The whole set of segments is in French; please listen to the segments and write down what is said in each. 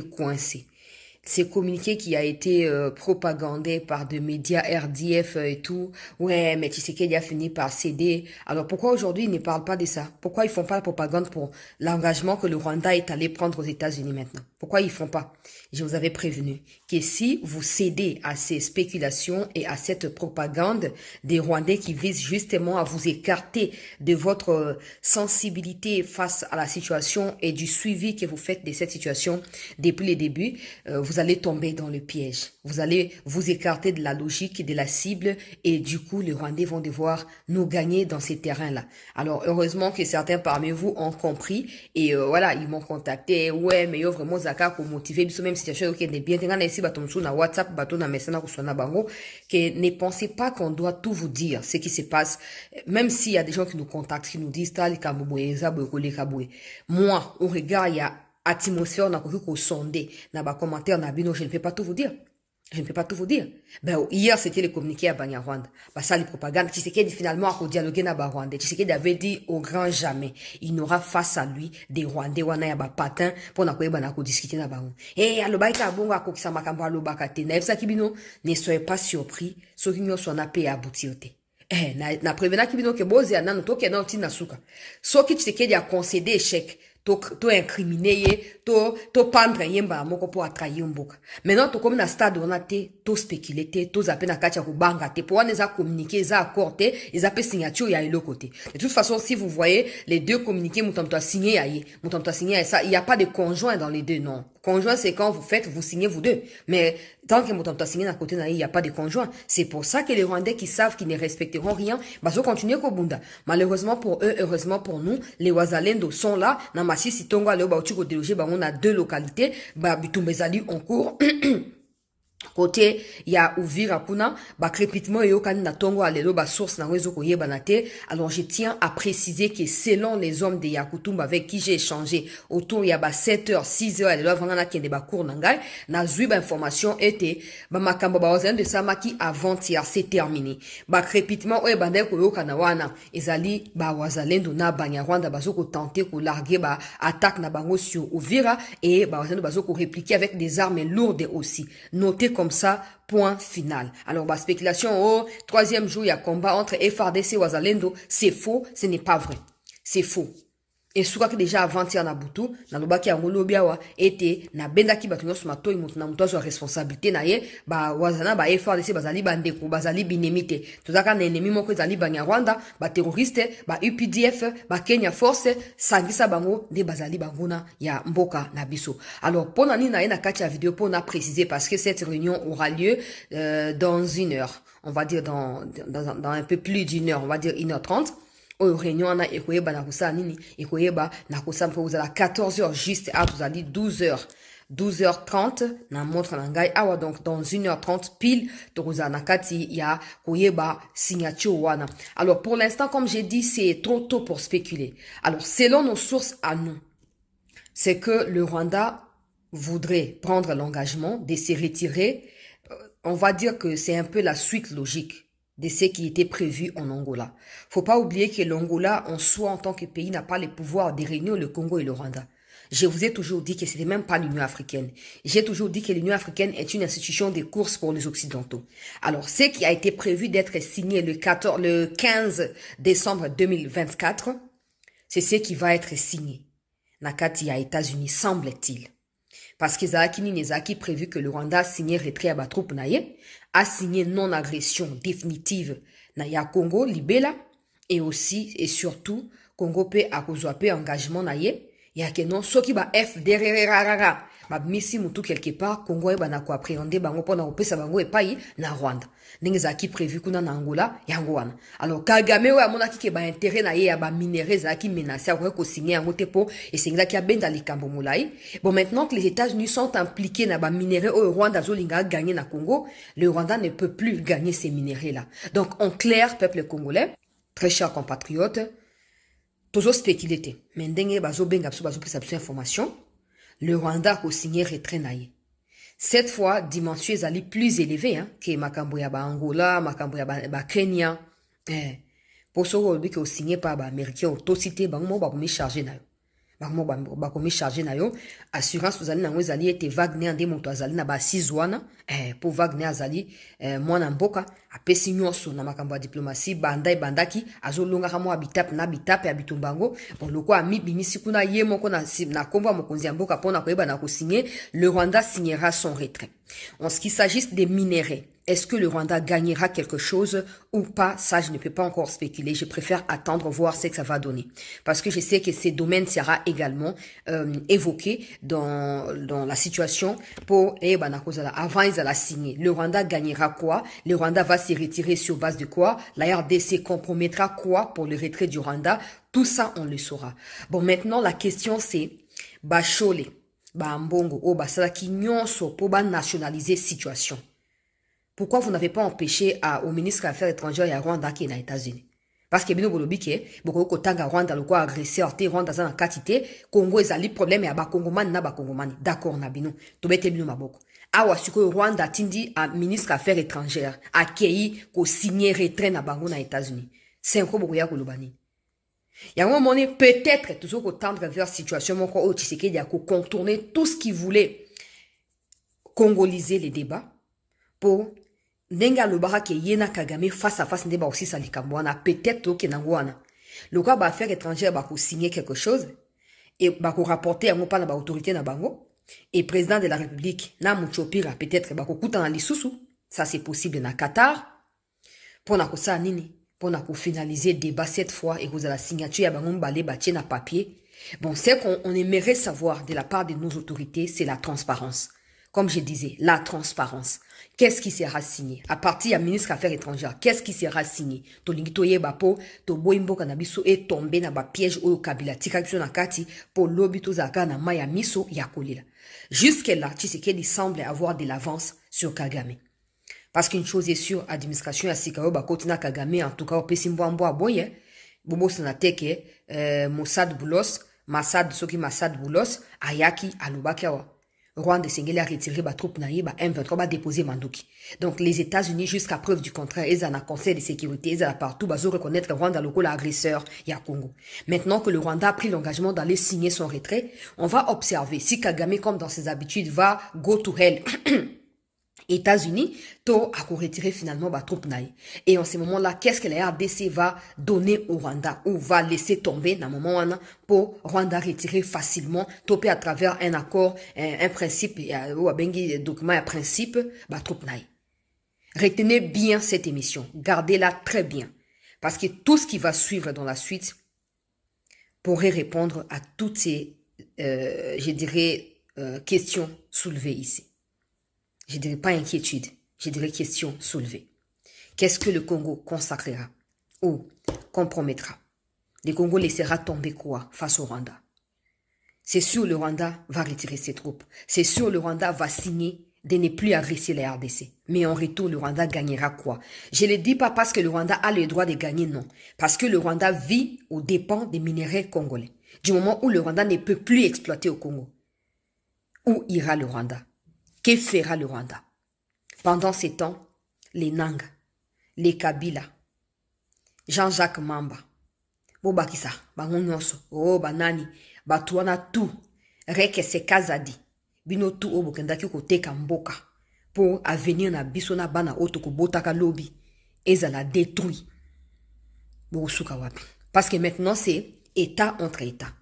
coincé. C'est communiqué qui a été propagandé par des médias RDF et tout. Ouais, mais Tshisekedi a fini par céder. Alors pourquoi aujourd'hui ils ne parlent pas de ça? Pourquoi ils font pas la propagande pour l'engagement que le Rwanda est allé prendre aux États-Unis maintenant? Pourquoi ils font pas? Je vous avais prévenu que si vous cédez à ces spéculations et à cette propagande des Rwandais qui visent justement à vous écarter de votre sensibilité face à la situation et du suivi que vous faites de cette situation depuis le début, vous allez tomber dans le piège. Vous allez vous écarter de la logique, de la cible et du coup, les Rwandais vont devoir nous gagner dans ces terrains-là. Alors, heureusement que certains parmi vous ont compris et voilà, ils m'ont contacté. Ouais, mais yo vraiment Zaka pour motiver, même situation qui est bien. Tenga ici baton sur na WhatsApp, baton na message sur na bango, que ne pensez pas qu'on doit tout vous dire ce qui se passe. Même s'il y a des gens qui nous contactent, qui nous disent tal kaboué, zaboué, kaboué. Moi, au regard, il y a atmosphère na koki ko sondé na ba commentaire na bino, je ne peux pas tout vous dire. Je ne peux pas tout vous dire. Ben, hier, c'était le communiqué à Banyarwanda. Bah, ça, les propagandes. Tshisekedi, finalement, a dialogué na Rwanda. Tshisekedi avait dit au grand jamais, il n'aura face à lui des Rwandais, wana ya ba patin, pour na koyeba na ko discuter na bango. Eh, alobaika bonga ko kisama kambo alobakate. Na efsa kibino, ne soyez pas surpris, so kinyo so na pe aboutir. Eh, na prevena kibino ke boze ya nanu, to ke na uti na suka. So ki Tshisekedi a concédé échec. To incriminer ye, to pendre yemba moko po atrayer mboka. Maintenant, to comme na stade on a to spéculer to zappe na kacha ko banga te, pour les a communiquer, za accord te, ils appellent signature ya l'autre côté. De toute façon, si vous voyez les deux communiqués, moutam to signé ya ye, moutam to signé ça, il y a pas de conjoint dans les deux, non. Conjoint, c'est quand vous faites, vous signez vous deux. Mais tant que moutam to signé à côté na il y a pas de conjoint. C'est pour ça que les Rwandais qui savent qu'ils ne respecteront rien, bah, so continuer ko bunda. Malheureusement pour eux, heureusement pour nous, les Wazalendo sont là, na si tonga leo ba utiko déloger ba on a deux localités ba bitumbezali en cours côté ya Uvira kuna ba crépitement yo kan na tongo alelo ba source na wezo ko yeba na te. Alors je tiens à préciser que selon les hommes de Yakutumba avec qui j'ai échangé autour ya ba 7h 6h alelo vanga na kende ba cour nangai na zui ba information était ba makambo ba ozen de samaki avant-hier c'est terminé ba crépitement o ebande ko yo kana wana ezali ba wazalendo na Banyarwanda bazo ko tenter ko larguer ba attaque na bango sur Uvira et ba wazalendo bazo ko répliquer avec des armes lourdes aussi. Notez comme ça, point final. Alors, bah, spéculation, oh, troisième jour, il y a combat entre FRDC et Wazalendo. C'est faux, ce n'est pas vrai. C'est faux. Et souvent que déjà avant-hier na butu, na lobaki ya ngolobiawa, ete, na benda ki batu nyonso matoi mutu na mutu azo responsabilité na ye, ba wazana ba FRDC bazali bandeko, bazali binemite. Tozaka na ennemi moko ezali Banyarwanda, ba terroriste, ba UPDF, ba Kenya Force, sangisa bango, de bazali banguna ya mboka na biso. Alors, pona ni na ye na kati ya vidéo pour na préciser parce que cette réunion aura lieu, dans 1 heure. On va dire dans un peu plus d'1 heure, on va dire 1h30. Au réunion na ekoyeba na kusa nini ekoyeba na kusa mpo uzala 14h juste à vous allez 12h30 na montre na ngai awa donc dans 1h30 pile tokuza na kati ya koyeba signature wana. Alors pour l'instant comme j'ai dit c'est trop tôt pour spéculer. Alors selon nos sources à nous c'est que le Rwanda voudrait prendre l'engagement de se retirer. On va dire que c'est un peu la suite logique de ce qui était prévu en Angola. Faut pas oublier que l'Angola, en soi, en tant que pays, n'a pas le pouvoir de réunir le Congo et le Rwanda. Je vous ai toujours dit que c'était même pas l'Union africaine. J'ai toujours dit que l'Union africaine est une institution de course pour les Occidentaux. Alors, ce qui a été prévu d'être signé le 15 décembre 2024, c'est ce qui va être signé. Nakati à États-Unis, semble-t-il. Parce que Zaki Ninezaki prévu que le Rwanda signe retrait à ba troupe naye, a signé non-agression définitive na ya Congo, Libela, et aussi, et surtout, Congo pe akozwa pe engagement naye, ya ke non, soki ba FDRRRRA, ba misi mutu quelque part, Congo eba na ko appréhender bango pona opesa bango epai na Rwanda. Ndenge zaki prévu kuna na Angola, yango wana. Alors, Kagame wa mona ki ke ba intérêt na ye ya ba minerais zaki menacé ako ko signer yango te po, et c'est qui a benda likambo mulai. Bon, maintenant que les États-Unis sont impliqués na ba minerais au Rwanda zolinga gagner na Congo, le Rwanda ne peut plus gagner ces minerais-là. Donc, en clair, peuple congolais, très chers compatriotes, toujours spéculé. Mais ndenge bazo benga bazo pesa information, le Rwanda a signé retrait na ye. Cette fois, dimension est plus élevée, hein, que makambo ya ba Angola, makambo ya ba Kenya. Pour ce rôle, que signé par ba Américain, auto-cité, ba mo ba me charger na yo. bakomi chargé na yo assurance ozali nango ezali ete Wagner nde moto azali na ba-assise wana po Wagner azali mwana mboka apesi nyonso na makambo ya diplomatie banda ebandaki azolongaka mwa bitape na bitape ya bitumba yango bon loko amibimisi kuna ye moko na kombo ya mokonzi ya mboka mpona koyeba na kosigner le Rwanda signera son retrait. En ce qui s'agit des minéraux, est-ce que le Rwanda gagnera quelque chose ou pas? Ça, je ne peux pas encore spéculer. Je préfère attendre, voir ce que ça va donner. Parce que je sais que ces domaines sera également évoqué dans la situation pour avant ils allaient signer. Le Rwanda gagnera quoi? Le Rwanda va se retirer sur base de quoi? La RDC compromettra quoi pour le retrait du Rwanda? Tout ça, on le saura. Bon, maintenant, la question c'est, Bachole, Mbongo, Basalaki nyonso pour nationaliser situation. Pourquoi vous n'avez pas empêché au ministre des Affaires étrangères et à Rwanda qui est aux États-Unis? Parce que bino bolobi ke boko kotanga Rwanda loko agresseur te Rwanda za na katité Congo ezali problème ya ba Congomani na ba Congomani. D'accord na bino. Tobete bino maboko. Awa siko Rwanda tindi a ministre des Affaires étrangères accueilli ko signer retrait na bango na États-Unis. C'est un boko ya kolobani. Il y a un moment donné, peut-être, toujours qu'au tendre vers situation, mon corps, Tshisekedi a contourner tout ce qu'il voulait congoliser les débats pour Nenga lobara ke yena Kagame face à face ndeba aussi salikambwana peut-être que nangwana. Le quoi ba affaires étrangères ba ko signer quelque chose et ba ko rapporter yango pa na ba autorité na bango et président de la République na muchopira peut-être ba ko kuta na lisusu. Ça c'est possible na Qatar. Pour na ko sa nini? Pour na ko finaliser débat cette fois et vous avez la signature ya bango balé batie na papier. Bon, c'est qu'on aimerait savoir de la part de nos autorités, c'est la transparence. Comme je disais, la transparence. Qu'est-ce qui sera signé? À partir du ministre des Affaires étrangères, qu'est-ce qui sera signé? Tolingito yebapo, to boimbo kanabiso est tombé na ba piège au Kabila. Tika biso na kati, pour lobito zaka na maya miso ya kolila. Jusque-là, Tshisekedi semble avoir de l'avance sur Kagame. Parce qu'une chose est sûre, administration ya Sikao bakotina Kagame, en tout cas, au Pesimboambo aboye, bobo sanateke, Mossad Boulos, Soki Massad Boulos, Ayaki, Alubakawa. Rwanda Sengeli a retiré ba troupe na ba M23 ba déposé Manduki. Donc les États-Unis jusqu'à preuve du contraire, ils en a conseil de sécurité, ils en a partout bazo reconnaître Rwanda local agresseur ya Congo. Maintenant que le Rwanda a pris l'engagement d'aller signer son retrait, on va observer si Kagame comme dans ses habitudes va go to hell. États-Unis, to a retirer finalement ba troupe naï. Et en ce moment-là, qu'est-ce que la RDC va donner au Rwanda ou va laisser tomber dans le moment pour Rwanda retirer facilement, toper à travers un accord, un principe, ou un document, un principe, ba troupe naï. Retenez bien cette émission, gardez-la très bien, parce que tout ce qui va suivre dans la suite pourrait répondre à toutes ces, je dirais, questions soulevées ici. Je dirais pas inquiétude, je dirais question soulevée. Qu'est-ce que le Congo consacrera ou compromettra? Le Congo laissera tomber quoi face au Rwanda? C'est sûr le Rwanda va retirer ses troupes. C'est sûr le Rwanda va signer de ne plus agresser la RDC. Mais en retour, le Rwanda gagnera quoi? Je ne le dis pas parce que le Rwanda a le droit de gagner, non. Parce que le Rwanda vit aux dépens des minéraux congolais. Du moment où le Rwanda ne peut plus exploiter au Congo. Où ira le Rwanda? Que fera le Rwanda? Pendant ces temps, les Nanga, les Kabila, Jean-Jacques Mamba, Bobakisa, Bangonyoso, oh banani, batuana tout, reke se kazadi, bino tout obokendaki kote kamboka, pour avenir na bisona bana otoko botaka lobby, ezala détruit. Bosuka wapi. Parce que maintenant c'est État entre États.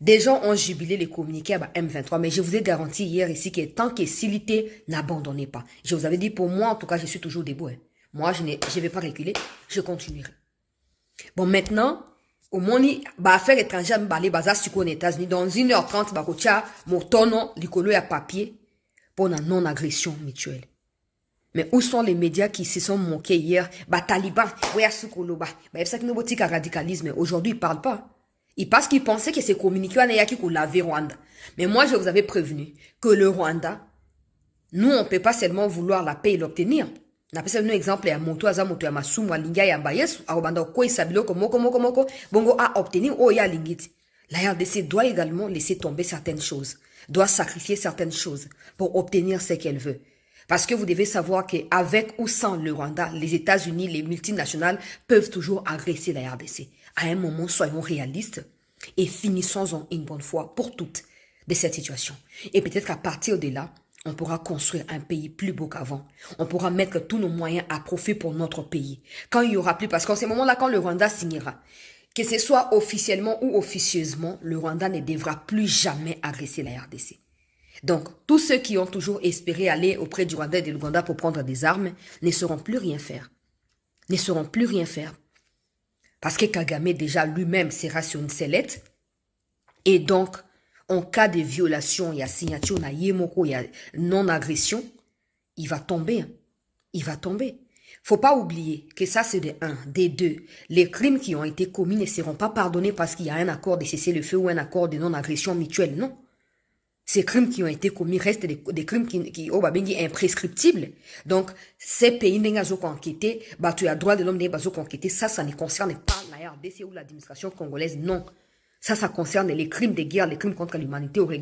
Des gens ont jubilé les communiqués à M23, mais je vous ai garanti hier ici que tant que Silité n'abandonnez pas. Je vous avais dit, pour moi, en tout cas, je suis toujours debout. Hein. Moi, je ne vais pas reculer, je continuerai. Bon, maintenant, au moni, affaires étrangères, les bazar sur les États-Unis, dans 1h30, bakotia, motono, likolo ya papier, pour la non-agression mutuelle. Mais où sont les médias qui se sont moqués hier? Taliban, ouais, soukoloba. C'est ça qui nous botique à radicalisme. Aujourd'hui, ils parlent pas. Parce qu'ils pensaient que ces communiqués qui lavaient Rwanda. Mais moi, je vous avais prévenu que le Rwanda, nous, on ne peut pas seulement vouloir la paix et l'obtenir. On appelle ça un exemple, à Moto, à Moto, à Masumu, à Linga, à Mbayesu, à Rwanda, Koi, Sabilo, Moko, Bongo a obtenir, oh, ya Lingiti. La RDC doit également laisser tomber certaines choses, doit sacrifier certaines choses pour obtenir ce qu'elle veut. Parce que vous devez savoir qu'avec ou sans le Rwanda, les États-Unis, les multinationales peuvent toujours agresser la RDC. À un moment, soyons réalistes. Et finissons-en une bonne fois pour toutes de cette situation. Et peut-être qu'à partir de là, on pourra construire un pays plus beau qu'avant. On pourra mettre tous nos moyens à profit pour notre pays. Quand il y aura plus, parce qu'en ce moment-là, quand le Rwanda signera, que ce soit officiellement ou officieusement, le Rwanda ne devra plus jamais agresser la RDC. Donc, tous ceux qui ont toujours espéré aller auprès du Rwanda et de l'Ouganda pour prendre des armes ne sauront plus rien faire. Ne sauront plus rien faire. Parce que Kagame déjà lui-même sera sur une sellette. Et donc, en cas de violation, il y a signature, il y a non-agression, il va tomber. Il va tomber. Faut pas oublier que ça c'est de un. Des deux, les crimes qui ont été commis ne seront pas pardonnés parce qu'il y a un accord de cessez-le-feu ou un accord de non-agression mutuelle. Non. Ces crimes qui ont été commis restent des crimes qui imprescriptibles. Donc, ces pays n'ont pas enquêté, tu as droit de l'homme n'a pas enquêté. Ça ne concerne pas la RDC ou l'administration congolaise. Non. Ça concerne les crimes de guerre, les crimes contre l'humanité au regard